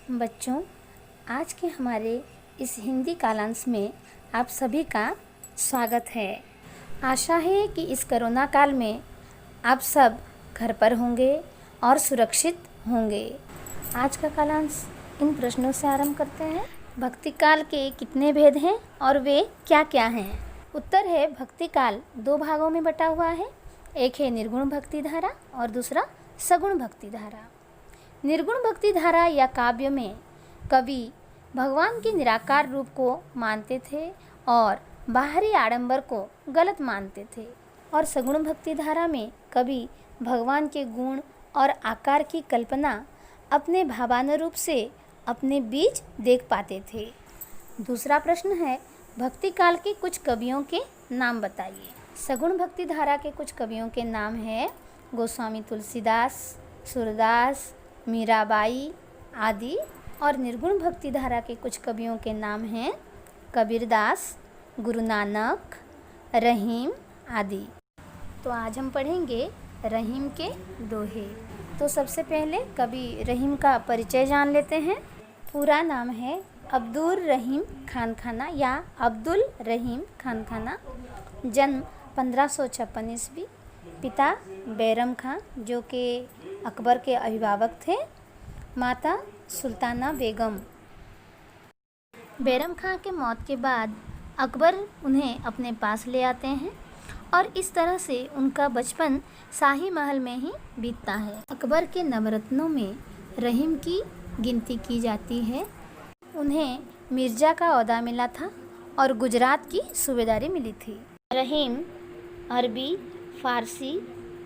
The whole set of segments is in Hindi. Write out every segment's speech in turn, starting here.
बच्चों, आज के हमारे इस हिंदी कालांश में आप सभी का स्वागत है। आशा है कि इस कोरोना काल में आप सब घर पर होंगे और सुरक्षित होंगे। आज का कालांश इन प्रश्नों से आरंभ करते हैं। भक्ति काल के कितने भेद हैं और वे क्या क्या हैं? उत्तर है, भक्ति काल 2 भागों में बटा हुआ है। एक है निर्गुण भक्ति धारा और दूसरा सगुण भक्ति धारा। निर्गुण भक्ति धारा या काव्य में कवि भगवान के निराकार रूप को मानते थे और बाहरी आडंबर को गलत मानते थे, और सगुण भक्ति धारा में कवि भगवान के गुण और आकार की कल्पना अपने भावानुरूप से अपने बीच देख पाते थे। दूसरा प्रश्न है, भक्ति काल के कुछ कवियों के नाम बताइए। सगुण भक्ति धारा के कुछ कवियों के नाम हैं गोस्वामी तुलसीदास, सूरदास, मीराबाई आदि, और निर्गुण भक्ति धारा के कुछ कवियों के नाम हैं कबीरदास, गुरु नानक, रहीम आदि। तो आज हम पढ़ेंगे रहीम के दोहे। तो सबसे पहले कवि रहीम का परिचय जान लेते हैं। पूरा नाम है अब्दुल रहीम खानखाना या अब्दुल रहीम खानखाना। जन्म 1556 ईस्वी। पिता बैरम खां जो कि अकबर के अभिभावक थे, माता सुल्ताना बेगम। बैरम खां के मौत के बाद अकबर उन्हें अपने पास ले आते हैं और इस तरह से उनका बचपन शाही महल में ही बीतता है। अकबर के नवरत्नों में रहीम की गिनती की जाती है। उन्हें मिर्जा का ओहदा मिला था और गुजरात की सूबेदारी मिली थी। रहीम अरबी, फारसी,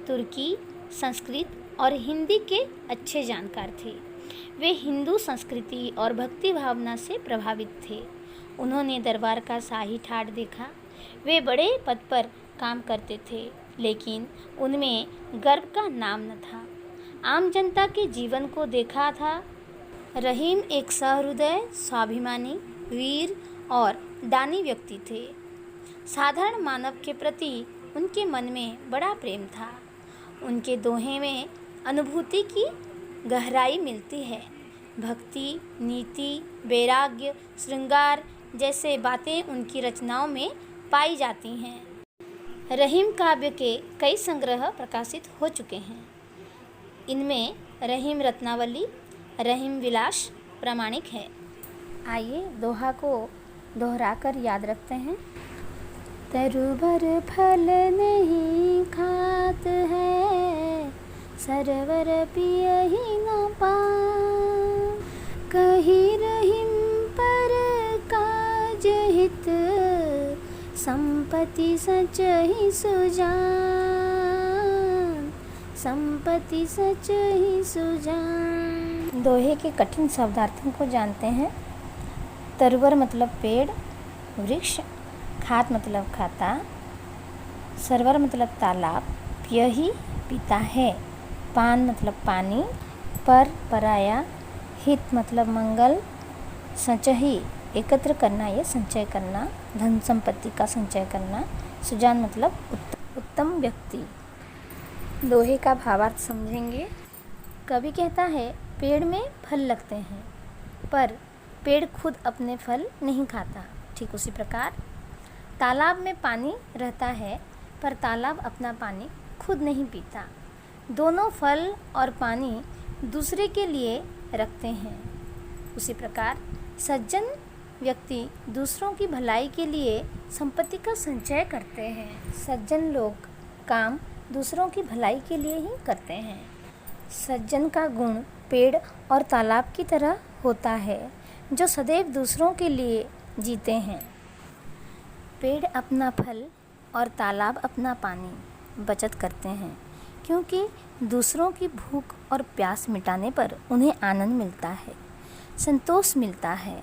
तुर्की, संस्कृत और हिंदी के अच्छे जानकार थे। वे हिंदू संस्कृति और भक्ति भावना से प्रभावित थे। उन्होंने दरबार का शाही ठाट देखा। वे बड़े पद पर काम करते थे, लेकिन उनमें गर्व का नाम न था। आम जनता के जीवन को देखा था। रहीम एक सहृदय, स्वाभिमानी, वीर और दानी व्यक्ति थे। साधारण मानव के प्रति उनके मन में बड़ा प्रेम था। उनके दोहे में अनुभूति की गहराई मिलती है। भक्ति, नीति, वैराग्य, श्रृंगार जैसे बातें उनकी रचनाओं में पाई जाती हैं। रहीम काव्य के कई संग्रह प्रकाशित हो चुके हैं। इनमें रहीम रत्नावली, रहीम विलास प्रामाणिक है। आइए दोहा को दोहराकर याद रखते हैं। तरुभर फल नहीं खात है, सरवर पियहि न पान। कही रहीम पर काज हित, संपत्ति सचहि सुजान। संपत्ति सचहि सुजान। दोहे के कठिन शब्दार्थों को जानते हैं। तरुवर मतलब पेड़, वृक्ष। खात मतलब खाता, सरवर मतलब तालाब, पियहि पीता है, पान मतलब पानी, पर पराया, हित मतलब मंगल, संचयी एकत्र करना या संचय करना, धन संपत्ति का संचय करना, सुजान मतलब उत्तम व्यक्ति। दोहे का भावार्थ समझेंगे। कवि कहता है, पेड़ में फल लगते हैं पर पेड़ खुद अपने फल नहीं खाता। ठीक उसी प्रकार तालाब में पानी रहता है पर तालाब अपना पानी खुद नहीं पीता। दोनों फल और पानी दूसरे के लिए रखते हैं। उसी प्रकार सज्जन व्यक्ति दूसरों की भलाई के लिए संपत्ति का संचय करते हैं। सज्जन लोग काम दूसरों की भलाई के लिए ही करते हैं। सज्जन का गुण पेड़ और तालाब की तरह होता है जो सदैव दूसरों के लिए जीते हैं। पेड़ अपना फल और तालाब अपना पानी बचत करते हैं, क्योंकि दूसरों की भूख और प्यास मिटाने पर उन्हें आनंद मिलता है, संतोष मिलता है।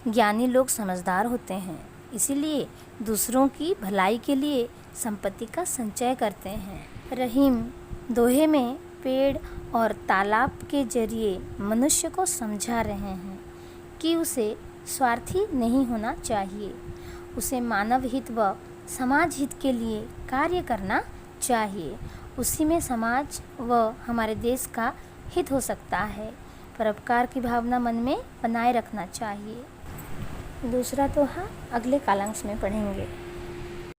ज्ञानी लोग समझदार होते हैं, इसीलिए दूसरों की भलाई के लिए संपत्ति का संचय करते हैं। रहीम दोहे में पेड़ और तालाब के जरिए मनुष्य को समझा रहे हैं कि उसे स्वार्थी नहीं होना चाहिए। उसे मानव हित व समाज हित के लिए कार्य करना चाहिए। उसी में समाज व हमारे देश का हित हो सकता है। परोपकार की भावना मन में बनाए रखना चाहिए। दूसरा दोहा अगले कालांश में पढ़ेंगे।